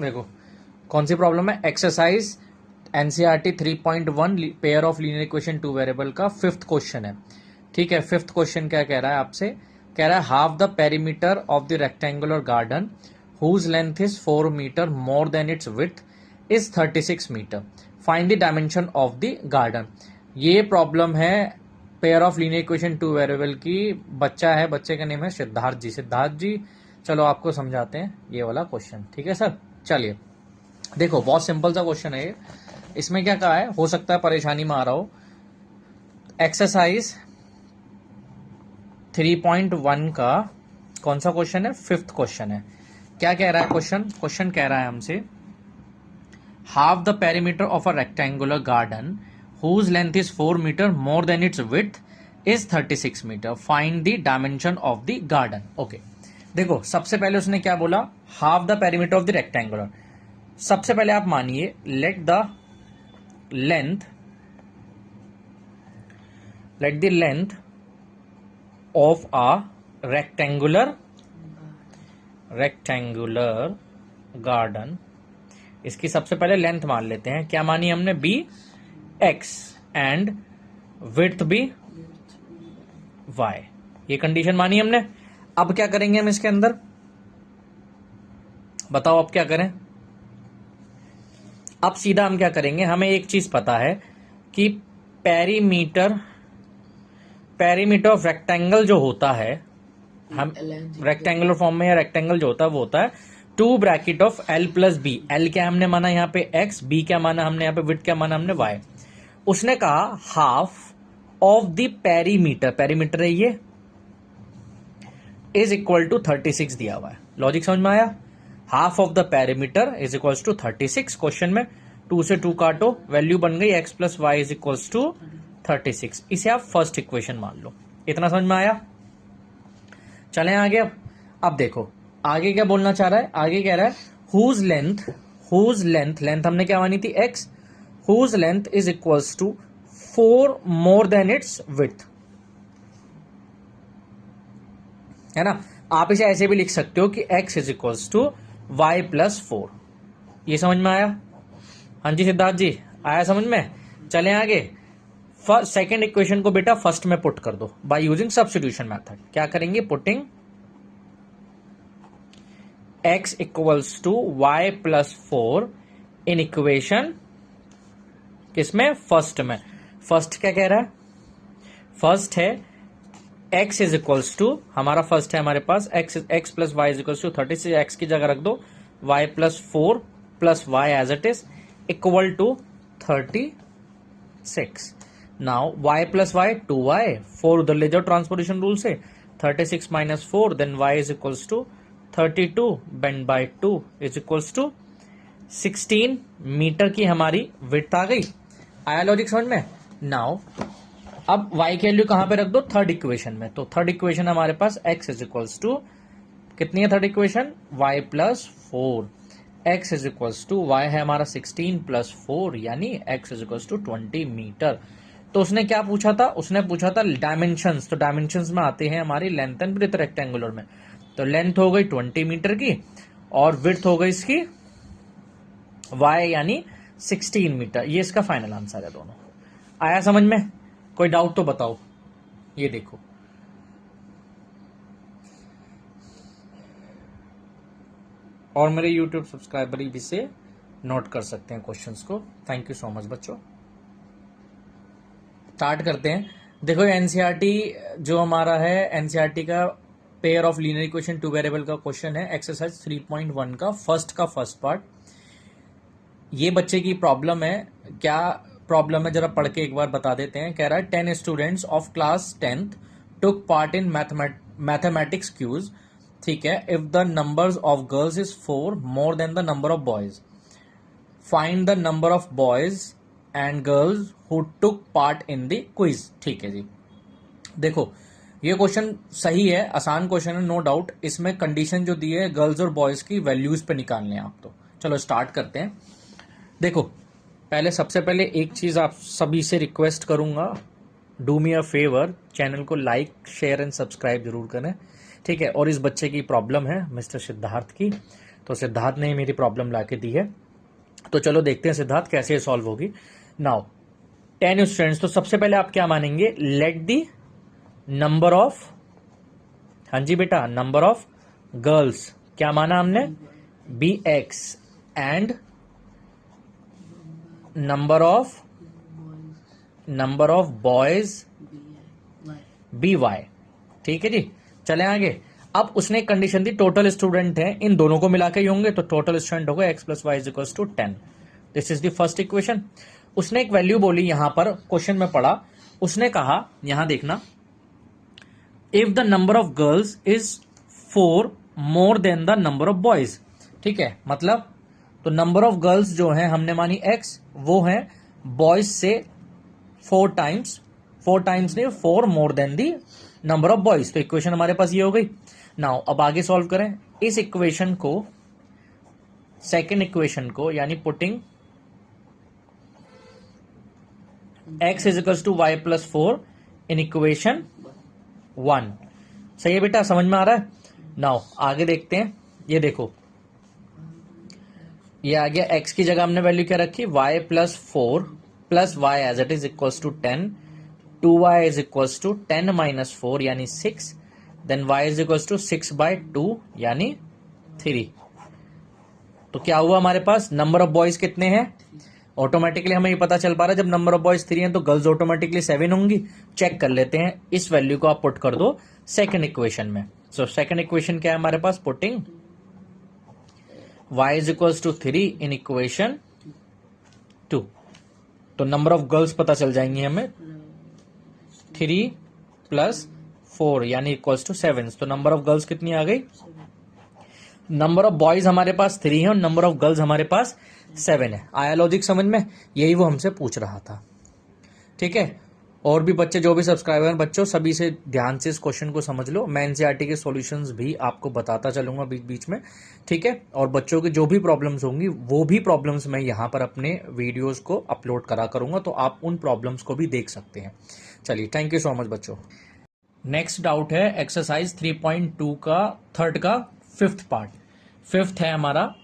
देखो कौन सी प्रॉब्लम है, exercise NCERT 3.1 pair of linear equation two variable का 5th क्वेश्चन है। ठीक है, 5th क्वेश्चन क्या कह रहा है आपसे, कह रहा है half the perimeter of the rectangular garden whose length is 4 metre more than its width is 36 metre, find the dimension of the garden. ये प्रॉब्लम है pair of linear equation two variable की। बच्चा है, बच्चे का नेम है सिद्धार्थ जी। सिद्धार्थ जी चलो आपको समझाते हैं ये वाला क्वेश्चन। ठीक है सर, चलिए देखो बहुत सिंपल सा क्वेश्चन है ये। इसमें क्या कहा है, हो सकता है परेशानी में आ रहा हो। एक्सरसाइज 3.1 का कौन सा क्वेश्चन है, 5th क्वेश्चन है। क्या कह रहा है क्वेश्चन कह रहा है हमसे half the perimeter of a rectangular garden whose length is 4 metre more than its width is 36 metre, find the dimension of the garden. Okay, देखो सबसे पहले उसने क्या बोला, half the perimeter of the rectangular. सबसे पहले आप मानिए let the length of a rectangular garden, इसकी सबसे पहले लेंथ मान लेते हैं। क्या मानी हमने, be x and width be y, ये कंडीशन मानी हमने। अब क्या करेंगे हम इसके अंदर, बताओ अब क्या करें। अब सीधा हम क्या करेंगे, हमें एक चीज पता है कि पेरीमीटर ऑफ रेक्टेंगल जो होता है, हम रेक्टेंगुलर फॉर्म में या रेक्टेंगल जो होता है वो होता है 2 bracket of l plus b. L क्या हमने माना यहाँ पे एक्स, बी क्या माना हमने यहाँ पे, विड्थ क्या माना हमने वाई। उसने कहा हाफ ऑफ द पेरीमीटर है ये, इज इक्वल टू 36 दिया हुआ है। लॉजिक समझ में आया, half of the perimeter is equals to 36। Question में 2 से 2 काटो, वैल्यू बन गई x plus y is equals to 36। इसे आप फर्स्ट इक्वेशन मान लो। इतना समझ में आया, चलें आगे। अब देखो आगे क्या बोलना चाह रहा है, आगे कह रहा है हुज लेंथ हमने क्या मानी थी x, whose length is equals to 4 more than its width, है ना। आप इसे ऐसे भी लिख सकते हो कि x is equals to y plus 4। ये समझ में आया, हाँ जी सिद्धार्थ जी आया समझ में। चलें आगे, सेकेंड इक्वेशन को बेटा फर्स्ट में पुट कर दो बाय यूजिंग सब्स्टिट्यूशन मेथड। क्या करेंगे, putting x equals to y plus 4 in equation किसमें, फर्स्ट में। फर्स्ट क्या कह रहा है, फर्स्ट है x इज इक्वल्स टू, हमारा फर्स्ट है हमारे पास x plus y is equals to 36। x की जगह रख दो y plus 4 plus y as it is equal to 36। Now y plus y 2y, 4 उधर ले जाओ ट्रांसपोर्टेशन रूल से, 36 minus 4 then y is equals to 32 बेंड by 2 is equals to 16 metre की हमारी विड्थ आ गई। आया लॉजिक समझ में। नाउ अब y की वैल्यू कहां पे रख दो, थर्ड इक्वेशन में। तो थर्ड इक्वेशन हमारे पास x इज इक्वल्स टू कितनी है third equation, y plus 4, x is equals to y है हमारा 16 प्लस 4 यानी x is equals to 20 metre. तो उसने क्या पूछा था, उसने पूछा था डायमेंशंस। तो डायमेंशंस में आते हैं हमारी लेंथ एंड ब्रेड्थ रेक्टेंगुलर में। तो लेंथ हो गई 20 मीटर की और विड्थ हो गई इसकी y यानी 16 मीटर। ये इसका फाइनल आंसर है दोनों। आया समझ में, कोई डाउट तो बताओ। ये देखो और मेरे YouTube सब्सक्राइबर भी से नोट कर सकते हैं क्वेश्चंस को। थैंक यू सो मच बच्चों। स्टार्ट करते हैं। देखो एनसीईआरटी जो हमारा है, एनसीईआरटी का pair of linear equation two variable का क्वेश्चन है, एक्सरसाइज 3.1 का फर्स्ट पार्ट। ये बच्चे की प्रॉब्लम है, क्या प्रॉब्लम है जरा पढ़ के एक बार बता देते हैं। कह रहा है 10 students of class 10th took part in mathematics quiz. ठीक है, if the numbers of girls is 4 more than the number of boys, find the number of boys and girls who took part in the quiz. ठीक है जी, देखो ये question सही है, आसान question है नो डाउट। इसमें कंडीशन जो दी है गर्ल्स और बॉयज की वैल्यूज पे निकालने हैं आप। तो चलो स्टार्ट करते हैं। देखो पहले सबसे पहले एक चीज आप सभी से रिक्वेस्ट करूंगा, do me a favour, channel को लाइक शेयर एंड सब्सक्राइब जरूर करें। ठीक है, और इस बच्चे की प्रॉब्लम है मिस्टर सिद्धार्थ की, तो सिद्धार्थ ने मेरी प्रॉब्लम ला के दी है। तो चलो देखते हैं सिद्धार्थ कैसे सॉल्व होगी। नाउ 10 स्टूडेंट्स, तो सबसे पहले आप क्या मानेंगे, लेट दी नंबर ऑफ, हाँ जी बेटा, नंबर ऑफ गर्ल्स, क्या माना हमने, be x, and number of boys be y. ठीक है जी, चले आगे। अब उसने एक कंडीशन दी, टोटल स्टूडेंट है, इन दोनों को मिला के ही होंगे, तो टोटल स्टूडेंट होगा x plus y is equal to 10। This is the first equation. उसने एक वैल्यू बोली, यहां पर क्वेश्चन में पढ़ा, उसने कहा, यहां देखना, if the number of girls is 4 more than the number of boys. ठीक है, मतलब तो नंबर ऑफ गर्ल्स जो है हमने मानी x, वो है बॉयज से 4 टाइम्स नहीं, 4 more then the number of boys. तो इक्वेशन हमारे पास ये हो गई। नाउ अब आगे सॉल्व करें इस इक्वेशन को, सेकेंड इक्वेशन को, यानी putting x is equal to y plus 4 in equation 1। सही है बेटा, समझ में आ रहा है। नाउ आगे देखते हैं, ये देखो, ये आ गया, x की जगह हमने वैल्यू क्या रखी, y plus 4 plus y as it is equals to 10, 2y is equals to 10 minus 4 यानी 6, then y is equals to 6/2 यानी 3। तो क्या हुआ हमारे पास, नंबर ऑफ बॉयज कितने हैं, ऑटोमेटिकली हमें ये पता चल पा रहा है, जब नंबर ऑफ बॉयज 3 हैं तो गर्ल्स ऑटोमेटिकली 7 होंगी। चेक कर लेते हैं, इस वैल्यू को आप पुट कर दो सेकंड इक्वेशन में। सो सेकंड इक्वेशन क्या है हमारे पास, putting y is equals to 3 in equation 2। तो नंबर ऑफ गर्ल्स पता चल जाएंगी हमें, 3 प्लस 4 यानी इक्वल्स टू 7। तो नंबर ऑफ गर्ल्स कितनी आ गई, नंबर ऑफ बॉयज हमारे पास 3 है और नंबर ऑफ गर्ल्स हमारे पास 7 है। आया लॉजिक समझ में, यही वो हमसे पूछ रहा था। ठीक है, और भी बच्चे जो भी सब्सक्राइबर बच्चों, सभी से ध्यान से इस क्वेश्चन को समझ लो। मैं एनसीईआरटी के सॉल्यूशंस भी आपको बताता चलूंगा बीच बीच में। ठीक है, और बच्चों की जो भी प्रॉब्लम्स होंगी वो भी प्रॉब्लम्स मैं यहाँ पर अपने वीडियोस को अपलोड करा करूंगा, तो आप उन प्रॉब्लम्स को भी देख सकते हैं। चलिए, थैंक यू सो मच बच्चों। नेक्स्ट डाउट है एक्सरसाइज 3.2 का थर्ड का फिफ्थ पार्ट। फिफ्थ है हमारा,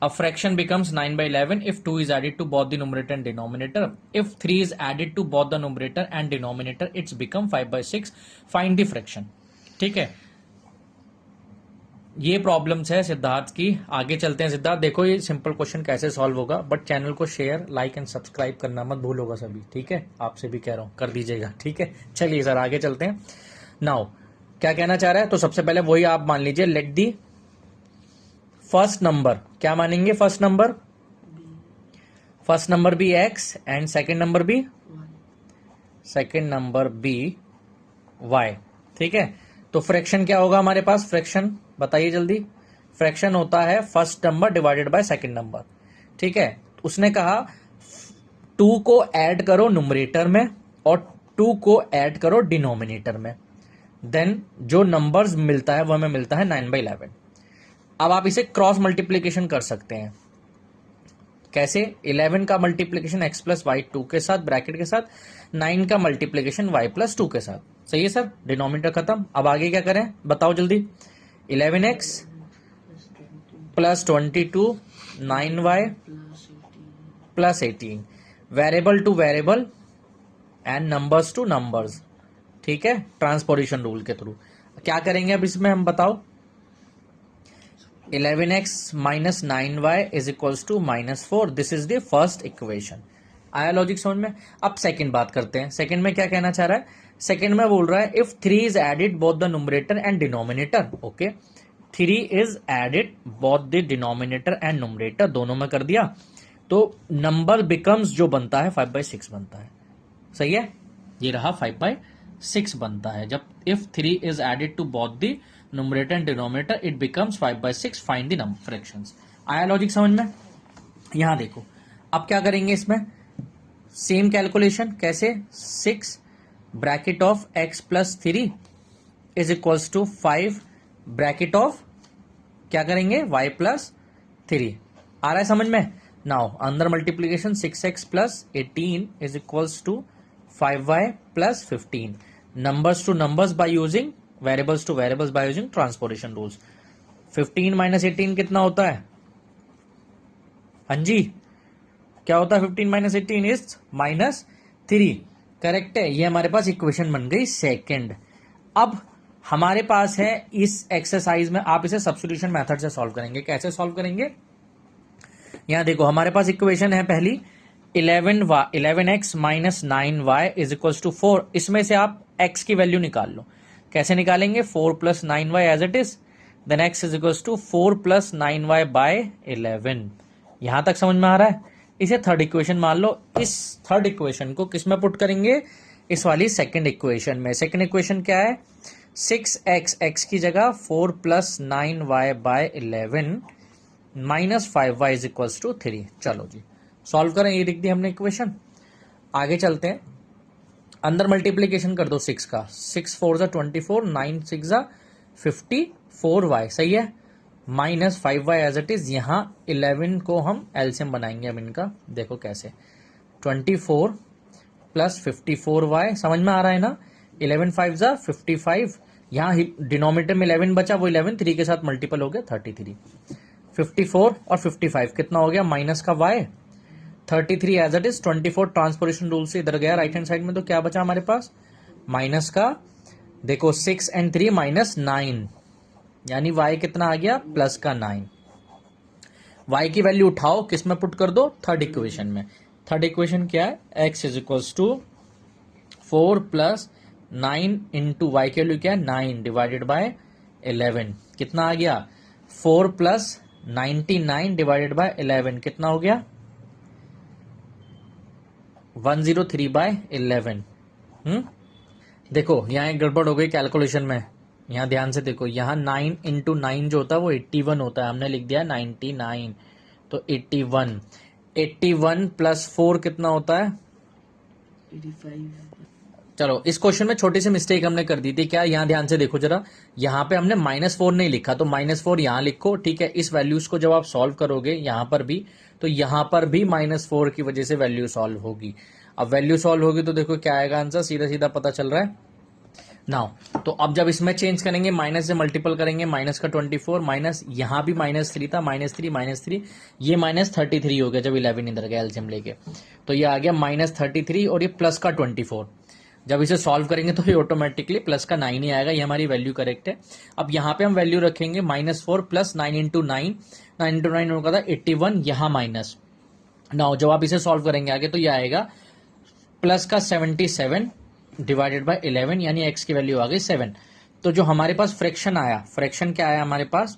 a fraction becomes 9/11 if 2 is added to both the numerator and denominator. If 3 is added to both the numerator and denominator, it's become 5/6. Find the fraction. ठीक है, ये problems है सिद्धार्थ की। आगे चलते हैं सिद्धार्थ, देखो ये सिंपल क्वेश्चन कैसे सॉल्व होगा, बट चैनल को शेयर, लाइक एंड सब्सक्राइब करना मत भूलोगा सभी। ठीक है, आपसे भी कह रहा हूं, कर दीजिएगा। ठीक है, चलिए सर आगे चलते हैं। नाउ क्या कहना चाह रहा है, तो सबसे पहले वही आप मान लीजिए, लेट दी फर्स्ट नंबर, क्या मानेंगे, first number be x and second number be y. ठीक है, तो फ्रैक्शन क्या होगा हमारे पास, फ्रैक्शन बताइए जल्दी। फ्रैक्शन होता है first number divided by second number. ठीक है, उसने कहा 2 को ऐड करो नुमरेटर में और 2 को ऐड करो डिनोमिनेटर में, देन जो नंबर्स मिलता है वो हमें मिलता है 9/11। अब आप इसे क्रॉस मल्टीप्लीकेशन कर सकते हैं, कैसे, 11 का मल्टीप्लीकेशन x प्लस वाई 2 के साथ ब्रैकेट के साथ, 9 का मल्टीप्लीकेशन y प्लस 2 के साथ। सही है सर, डिनोमिनेटर खत्म। अब आगे क्या करें बताओ जल्दी, 11x plus 22, 9y plus 18, variable two variable and numbers to numbers. ठीक है, ट्रांसपोजिशन रूल के थ्रू क्या करेंगे अब इसमें हम बताओ, 11x minus 9y is equals to -4। This is the first equation. आया लॉजिक समझ में। अब सेकंड बात करते हैं, सेकंड में क्या कहना चाह रहा है, सेकंड में बोल रहा है if 3 is added both the numerator and denominator. Okay, 3 is added both the denominator and numerator, दोनों में कर दिया, तो नंबर बिकम्स जो बनता है 5/6 बनता है। सही है, ये रहा 5/6 बनता है जब if 3 is added to both the numerator and denominator, it becomes 5/6. Find the number fractions. आया लॉजिक समझ में। यहां देखो, अब क्या करेंगे इसमें, सेम कैलकुलेशन, कैसे, 6 bracket of x plus 3 is equals to 5 bracket of क्या करेंगे y प्लस 3। आ रहा है समझ में। नाउ अंदर multiplication 6x plus 18 is equals to 5y plus 15, numbers to numbers by using variables to variables by using transposition rules. 15 माइनस 18 कितना होता है? हाँ जी, क्या होता है 15 माइनस 18 इज -3। करेक्ट है, ये हमारे पास इक्वेशन बन गई सेकंड। अब हमारे पास है इस एक्सरसाइज में, आप इसे सब्स्टिट्यूशन मेथड से सॉल्व करेंगे। कैसे सॉल्व करेंगे? यहां देखो हमारे पास इक्वेशन है पहली 11x minus 9y is equals to 4। इसमें से आप x की वैल्यू निकाल लो। कैसे निकालेंगे? 4 plus 9y as it is, then x is equals to 4 plus 9y by 11। यहां तक समझ में आ रहा है? इसे थर्ड इक्वेशन मान लो। इस थर्ड इक्वेशन को किस में पुट करेंगे? इस वाली सेकंड इक्वेशन में। सेकंड इक्वेशन क्या है? 6x, x की जगह 4 plus 9y by 11 minus 5y is equals to 3। चलो जी सॉल्व करें, ये लिख दी हमने इक्वेशन। आगे चलते हैं, अंदर मल्टीप्लीकेशन कर दो 6 का। 6 4 जा 24, 9 6 जा 54y, सही है, minus 5y as it is. यहां 11 को हम एलसीएम बनाएंगे अब इनका। देखो कैसे, 24 प्लस 54y, समझ में आ रहा है ना? 11 5 जा 55, यहां डिनोमिनेटर में 11 बचा, वो 11 3 के साथ मल्टीपल हो गया 33। 54 और 55 कितना हो गया? माइनस का y 33 as it is. 24 transposition rule से इधर गया राइट हैंड साइड में, तो क्या बचा हमारे पास? माइनस का, देखो 6 एंड 3 माइनस 9, यानी y कितना आ गया? प्लस का 9। y की वैल्यू उठाओ, किस में पुट कर दो? थर्ड इक्वेशन में। थर्ड इक्वेशन क्या है? x is equals to 4 plus 9 into y की वैल्यू क्या है? 9 डिवाइडेड बाय 11, कितना आ गया? 4 प्लस 99 डिवाइडेड बाय 11 कितना हो गया? 103 बाय 11। देखो यहाँ एक गड़बड़ हो गई कैलकुलेशन में, यहाँ ध्यान से देखो, यहाँ 9 इंटू 9 जो होता है वो 81 होता है, हमने लिख दिया 99, तो 81। 81 प्लस 4 कितना होता है? 85। चलो इस क्वेश्चन में छोटी सी मिस्टेक हमने कर दी थी। क्या? यहाँ ध्यान से देखो जरा, यहाँ पे हमने -4 नहीं लिखा, तो -4 यहाँ लिखो, ठीक है। इस वैल्यूज को जब आप सॉल्व करोगे यहाँ पर भी, तो यहाँ पर भी -4 की वजह से वैल्यू सॉल्व होगी। अब वैल्यू सॉल्व होगी तो देखो क्या आएगा आंसर, सीधा सीधा पता चल रहा है नाउ। तो अब जब इसमें चेंज करेंगे, माइनस से मल्टीपल करेंगे, माइनस का 24 माइनस, यहाँ भी -3 था, -3 ये -33 हो गया जब 11 इधर गया एलसीएम लेके, तो ये आ गया -33 और ये प्लस का 24। जब इसे सॉल्व करेंगे तो ये ऑटोमेटिकली प्लस का 9 ही आएगा, ये हमारी वैल्यू करेक्ट है। अब यहाँ पे हम वैल्यू रखेंगे -4 प्लस 9 इंटू 9 होगा था 81, यहाँ माइनस। नाउ जब आप इसे सॉल्व करेंगे आगे तो ये आएगा प्लस का 77 डिवाइडेड बाय 11, यानी x की वैल्यू आ गई 7। तो जो हमारे पास फ्रैक्शन आया, फ्रैक्शन क्या आया हमारे पास?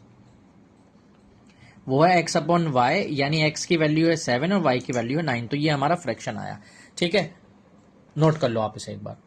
वो है x अपॉन वाई, यानी x की वैल्यू है 7 और y की वैल्यू है 9, तो ये हमारा फ्रैक्शन आया। ठीक है, नोट कर लो आप इसे एक बार।